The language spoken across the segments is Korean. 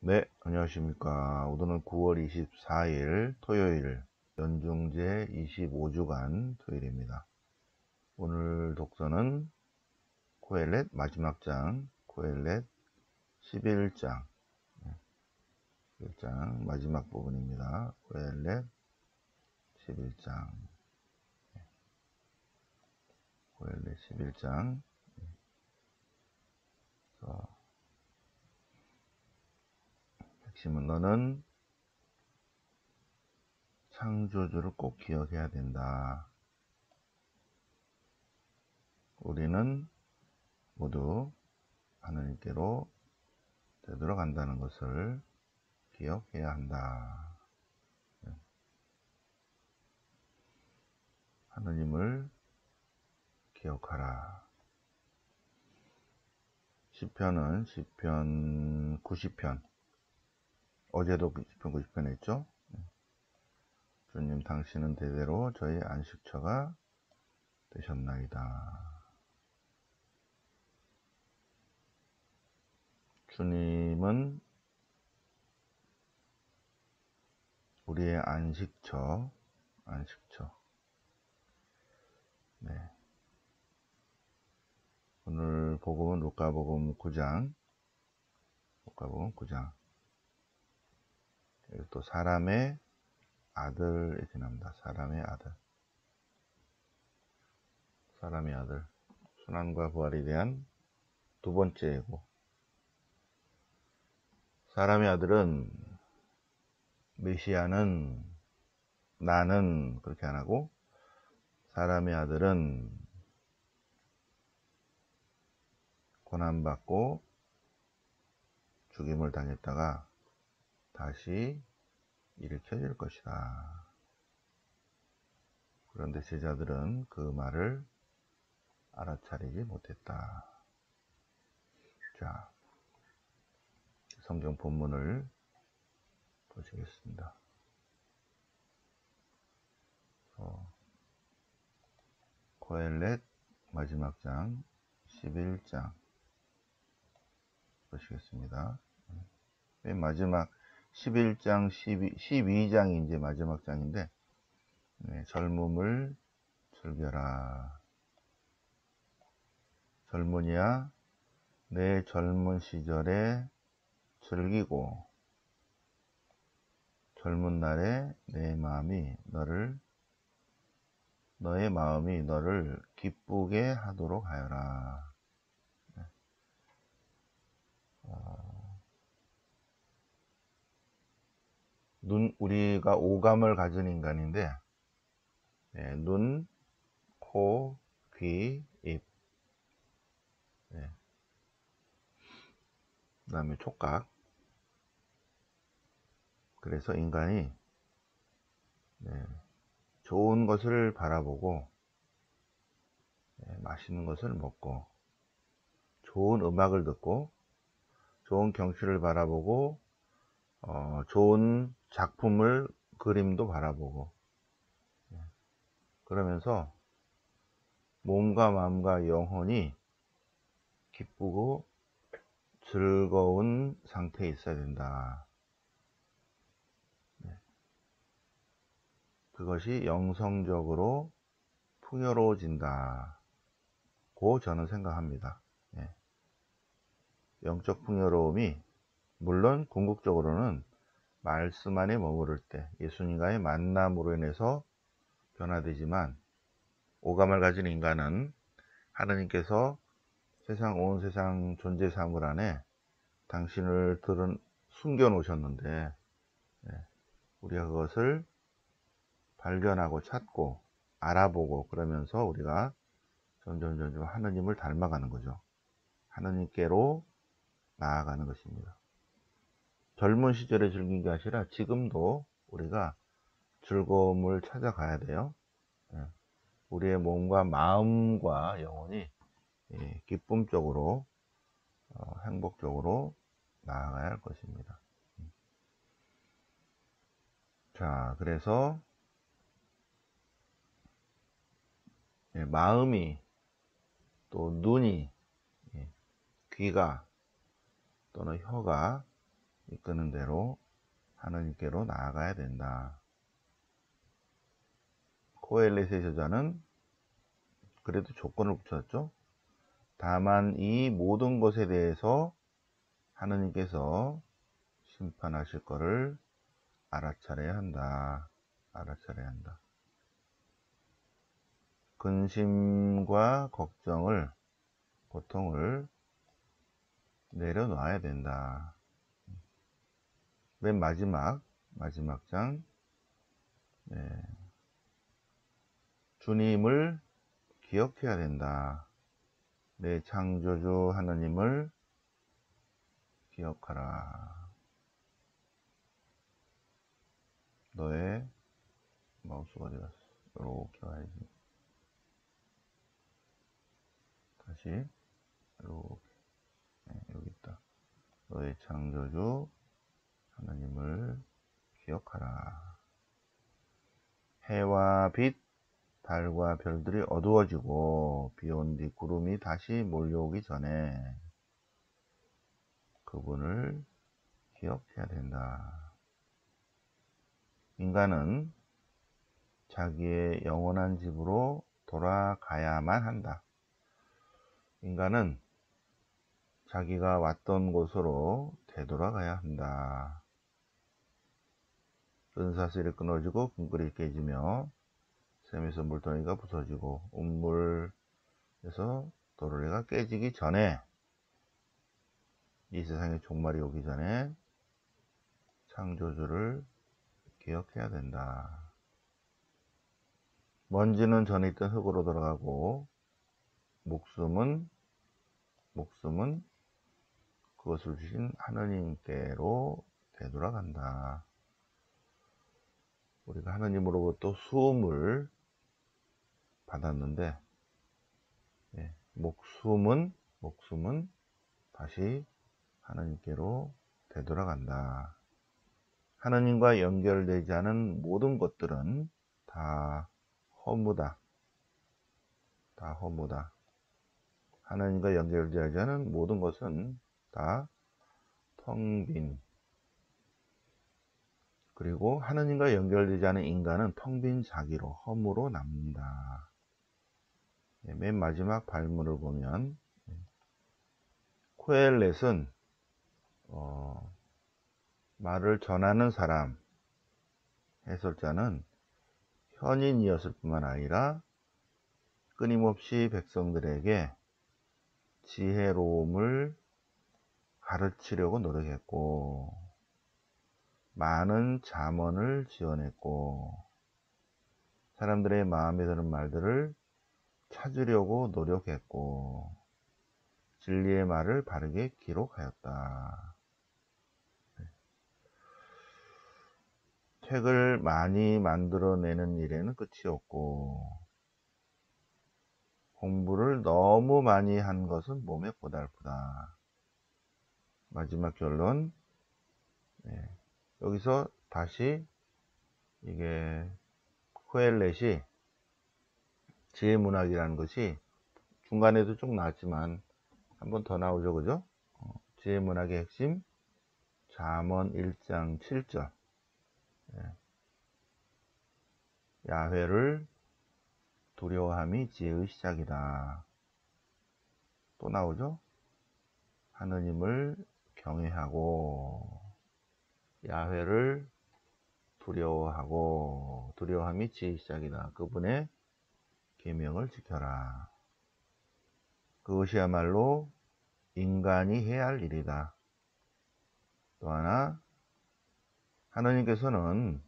네, 안녕하십니까. 오늘은 9월 24일 토요일, 연중제 25주간 토요일입니다. 오늘 독서는 코엘렛 마지막 장, 코엘렛 11장, 11장 마지막 부분입니다. 코엘렛 11장, 코엘렛 11장. 핵심은 너는 창조주를 꼭 기억해야 된다. 우리는 모두 하나님께로 되돌아간다는 것을 기억해야 한다. 하느님을 기억하라. 시편은 시편 90편, 어제도 시편 90편 했죠. 주님, 당신은 대대로 저희 안식처가 되셨나이다. 주님은 우리의 안식처. 네. 오늘 복음은 루카복음 9장. 그리고 또 사람의 아들 이렇게 나옵니다. 사람의 아들. 순환과 부활에 대한 두 번째 예고. 사람의 아들은 메시아는 나는 그렇게 안 하고, 사람의 아들은 고난받고 죽임을 당했다가 다시 일으켜질 것이다. 그런데 제자들은 그 말을 알아차리지 못했다. 자, 성경 본문을 보시겠습니다. 코엘렛 마지막 장 11장 보시겠습니다. 맨 마지막 11장 12장이 이제 마지막 장인데, 젊음을 즐겨라. 젊은이야, 내 젊은 시절에 즐기고 젊은 날에 너의 마음이 너를 기쁘게 하도록 하여라. 우리가 오감을 가진 인간인데, 눈, 코, 귀, 입, 그 다음에 촉각. 그래서 인간이 좋은 것을 바라보고, 맛있는 것을 먹고, 좋은 음악을 듣고, 좋은 경치를 바라보고, 좋은 작품을, 그림도 바라보고, 그러면서 몸과 마음과 영혼이 기쁘고 즐거운 상태에 있어야 된다. 그것이 영성적으로 풍요로워진다고 저는 생각합니다. 영적 풍요로움이 물론 궁극적으로는 말씀 안에 머무를 때 예수님과의 만남으로 인해서 변화되지만, 오감을 가진 인간은 하느님께서 온 세상 존재 사물 안에 당신을 숨겨 놓으셨는데, 우리가 그것을 발견하고 찾고 알아보고 그러면서 우리가 점점 하느님을 닮아가는 거죠. 하느님께로 나아가는 것입니다. 젊은 시절에 즐긴 게 아니라 지금도 우리가 즐거움을 찾아가야 돼요. 우리의 몸과 마음과 영혼이 기쁨 쪽으로, 행복 쪽으로 나아가야 할 것입니다. 자, 그래서 마음이, 또 눈이, 귀가 또는 혀가 이끄는 대로 하느님께로 나아가야 된다. 코엘렛의 저자는 그래도 조건을 붙였죠. 다만 이 모든 것에 대해서 하느님께서 심판하실 것을 알아차려야 한다. 알아차려야 한다. 근심과 걱정을, 고통을 내려놔야 된다. 맨 마지막 장. 네. 주님을 기억해야 된다. 내 창조주 하느님을 기억하라. 너의 마우스가 어디 갔어? 이렇게 와야지. 다시 이렇게. 네, 여기 있다. 너의 창조주 하느님을 기억하라. 해와 빛, 달과 별들이 어두워지고 비온 뒤 구름이 다시 몰려오기 전에 그분을 기억해야 된다. 인간은 자기의 영원한 집으로 돌아가야만 한다. 인간은 자기가 왔던 곳으로 되돌아가야 한다. 은사슬이 끊어지고 금끌이 깨지며 샘에서 물더미가 부서지고 운물에서 도르래가 깨지기 전에, 이 세상의 종말이 오기 전에 창조주를 기억해야 된다. 먼지는 전에 있던 흙으로 돌아가고 목숨은 그것을 주신 하느님께로 되돌아간다. 우리가 하느님으로부터 수음을 받았는데, 목숨은 다시 하느님께로 되돌아간다. 하느님과 연결되지 않은 모든 것들은 다 허무다. 다 허무다. 하느님과 연결되지 않은 모든 것은 다 텅 빈, 그리고 하느님과 연결되지 않은 인간은 텅 빈 자기로, 허무로 남는다. 맨 마지막 발문을 보면 코엘렛은 말을 전하는 사람, 해설자는 현인이었을 뿐만 아니라 끊임없이 백성들에게 지혜로움을 가르치려고 노력했고 많은 잠언을 지어냈고 사람들의 마음에 드는 말들을 찾으려고 노력했고 진리의 말을 바르게 기록하였다. 책을 많이 만들어내는 일에는 끝이 없고 공부를 너무 많이 한 것은 몸에 고달프다. 마지막 결론, 여기서 다시 이게 코엘렛이 지혜문학이라는 것이 중간에도 좀 나왔지만 한 번 더 나오죠, 그죠? 지혜문학의 핵심 잠언 1장 7절. 야훼를 두려워함이 지혜의 시작이다. 또 나오죠? 하느님을 경외하고 야훼를 두려워하고 두려워함이 지혜의 시작이다. 그분의 계명을 지켜라. 그것이야말로 인간이 해야 할 일이다. 또 하나, 하느님께서는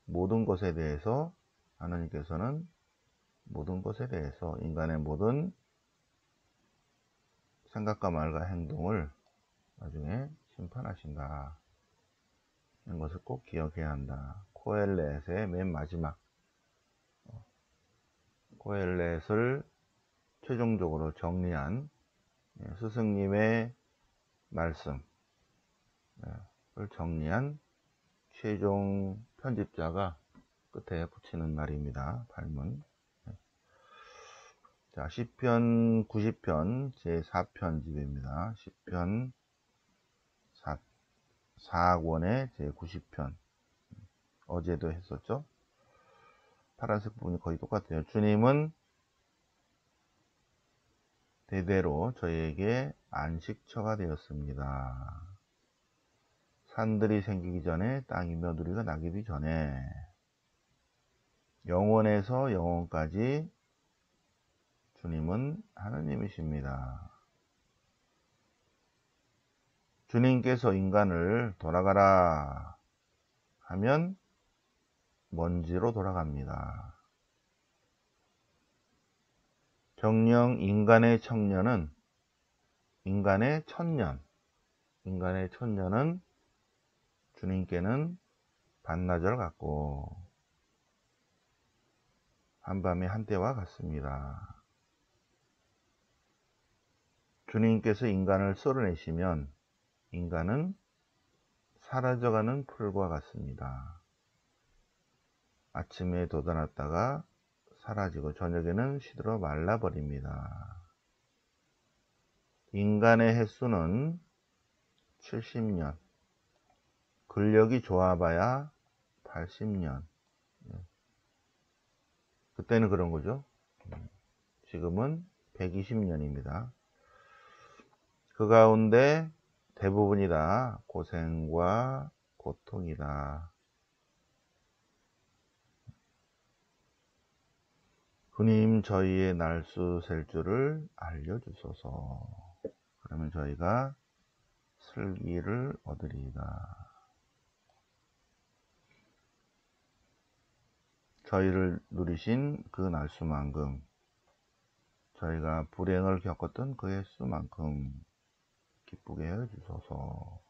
모든 것에 대해서 인간의 모든 생각과 말과 행동을 나중에 심판하신다. 이런 것을 꼭 기억해야 한다. 코엘렛의 맨 마지막, 코엘렛을 최종적으로 정리한 스승님의 말씀을 정리한 최종 편집자가 끝에 붙이는 말입니다. 발문. 자, 시편 90편 제4편집입니다. 시편 4학원의 제90편. 어제도 했었죠. 파란색 부분이 거의 똑같아요. 주님은 대대로 저희에게 안식처가 되었습니다. 산들이 생기기 전에 땅이며 누리가 나기도 전에 영원에서 영원까지 주님은 하느님이십니다. 주님께서 인간을 돌아가라 하면 먼지로 돌아갑니다. 정녕 인간의 청년은 인간의 천년은 주님께는 반나절 같고 한밤의 한때와 같습니다. 주님께서 인간을 썰어내시면 인간은 사라져가는 풀과 같습니다. 아침에 돋아났다가 사라지고 저녁에는 시들어 말라버립니다. 인간의 횟수는 70년, 근력이 좋아봐야 80년. 그때는 그런 거죠. 지금은 120년입니다. 그 가운데 대부분이 다 고생과 고통이다. 주님 저희의 날수 셀 줄을 알려주소서. 그러면 저희가 슬기를 얻으리이다. 저희를 누리신 그 날수만큼 저희가 불행을 겪었던 그 횟수만큼 기쁘게 해주소서.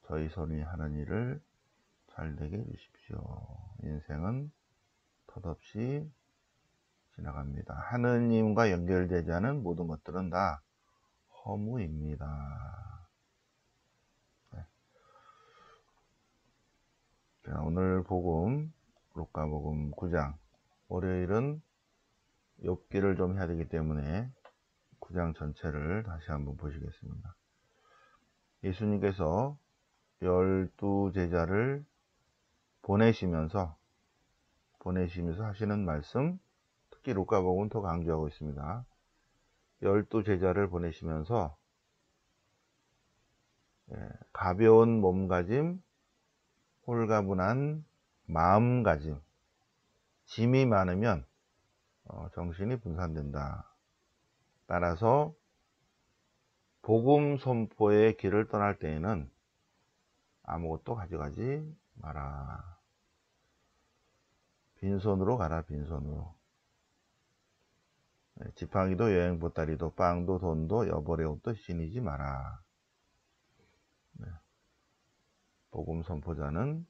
저희 손이 하는 일을 잘되게 해주십시오. 인생은 덧없이 지나갑니다. 하느님과 연결되지 않은 모든 것들은 다 허무입니다. 네. 자, 오늘 복음 루카복음 9장. 월요일은 욥기를 좀 해야 되기 때문에 9장 전체를 다시 한번 보시겠습니다. 예수님께서 12제자를 보내시면서 하시는 말씀, 특히 루카복음은 더 강조하고 있습니다. 12제자를 보내시면서 가벼운 몸가짐, 홀가분한 마음가짐, 짐이 많으면 정신이 분산된다. 따라서 복음 선포의 길을 떠날 때에는 아무것도 가져가지 마라. 빈손으로 가라, 빈손으로. 지팡이도 여행 보따리도 빵도 돈도 여벌의 옷도 지니지 마라. 복음 선포자는,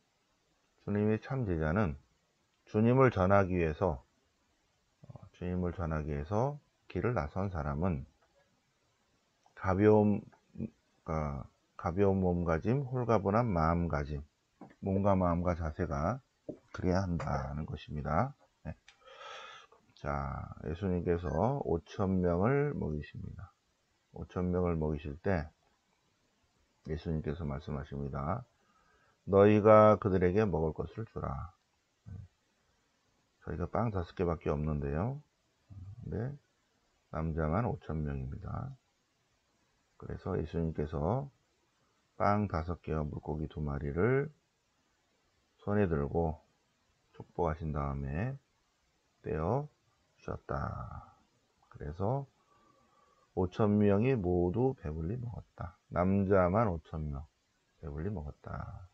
주님의 참 제자는 주님을 전하기 위해서 길을 나선 사람은 가벼운 몸가짐, 홀가분한 마음가짐, 몸과 마음과 자세가 그래야 한다는 것입니다. 네. 자, 예수님께서 5,000명을 먹이십니다. 5,000명을 먹이실 때 예수님께서 말씀하십니다. 너희가 그들에게 먹을 것을 주라. 저희가 빵 5개밖에 없는데요. 근데 남자만 5,000명입니다. 그래서 예수님께서 빵 5개와 물고기 2마리를 손에 들고 축복하신 다음에 떼어 주셨다. 그래서 5,000명이 모두 배불리 먹었다. 남자만 5,000명 배불리 먹었다.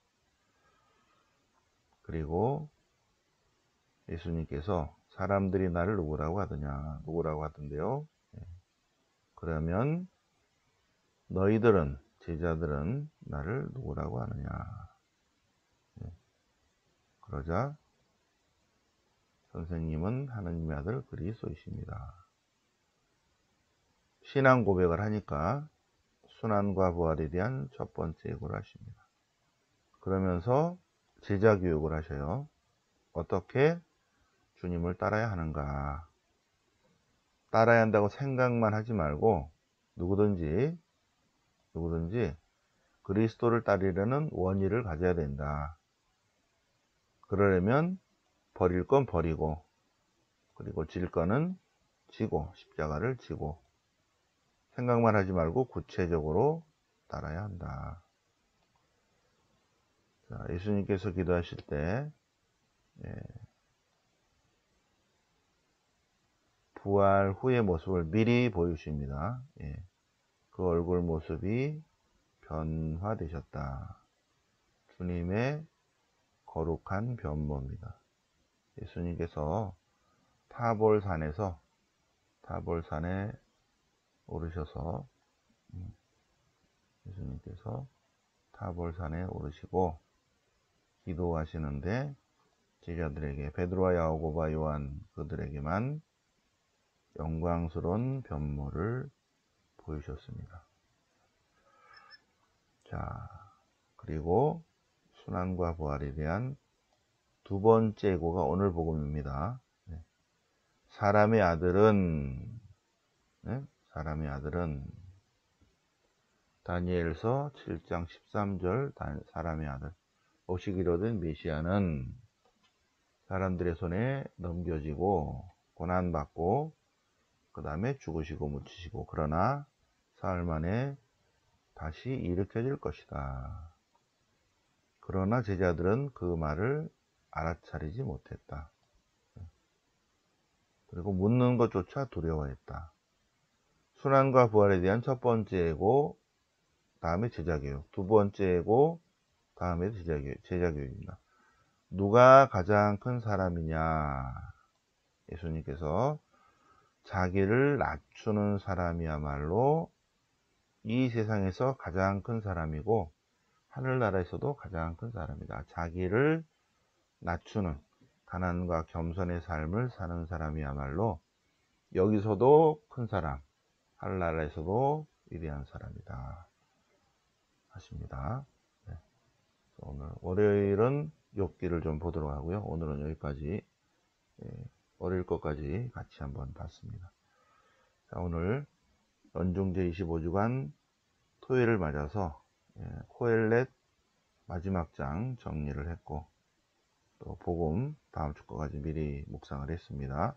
그리고 예수님께서 사람들이 나를 누구라고 하던데요. 그러면 너희들은, 제자들은 나를 누구라고 하느냐. 그러자 선생님은 하느님의 아들 그리스도이십니다. 신앙 고백을 하니까 순환과 부활에 대한 첫 번째 예고를 하십니다. 그러면서 제자 교육을 하셔요. 어떻게 주님을 따라야 하는가. 따라야 한다고 생각만 하지 말고 누구든지 그리스도를 따르려는 원의를 가져야 된다. 그러려면 버릴 건 버리고, 그리고 질 거는 지고, 십자가를 지고, 생각만 하지 말고 구체적으로 따라야 한다. 자, 예수님께서 기도하실 때 부활 후의 모습을 미리 보여주십니다. 그 얼굴 모습이 변화되셨다. 주님의 거룩한 변모입니다. 예수님께서 타볼산에 오르셔서 예수님께서 타볼산에 오르시고 기도하시는데 제자들에게, 베드로와 야고보와 요한 그들에게만 영광스러운 변모를 보이셨습니다. 자, 그리고 순환과 부활에 대한 두 번째 예고가 오늘 복음입니다. 사람의 아들은 다니엘서 7장 13절 사람의 아들 오시기로 된 메시아는 사람들의 손에 넘겨지고 고난받고 그 다음에 죽으시고 묻히시고 그러나 사흘 만에 다시 일으켜질 것이다. 그러나 제자들은 그 말을 알아차리지 못했다. 그리고 묻는 것조차 두려워했다. 순환과 부활에 대한 첫 번째 예고, 다음에 제자교육, 두 번째 예고, 다음에 제자교육입니다. 누가 가장 큰 사람이냐? 예수님께서 자기를 낮추는 사람이야말로 이 세상에서 가장 큰 사람이고 하늘나라에서도 가장 큰 사람이다. 자기를 낮추는 가난과 겸손의 삶을 사는 사람이야말로 여기서도 큰 사람, 하늘나라에서도 위대한 사람이다 하십니다. 네. 오늘 월요일은 욥기를 좀 보도록 하고요. 오늘은 여기까지 어릴 것까지 같이 한번 봤습니다. 자, 오늘 연중제 25주간 토요일을 맞아서 코엘렛 마지막 장 정리를 했고 또 복음 다음 주 거까지 미리 묵상을 했습니다.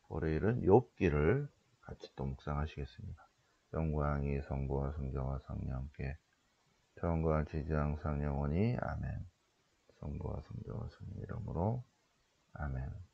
월요일은 욥기를 같이 또 묵상하시겠습니다. 영광이 성부와 성자와 성령께 처음과 지지 항상 영원히 아멘. 성부와 성자와 성령 이름으로 아멘.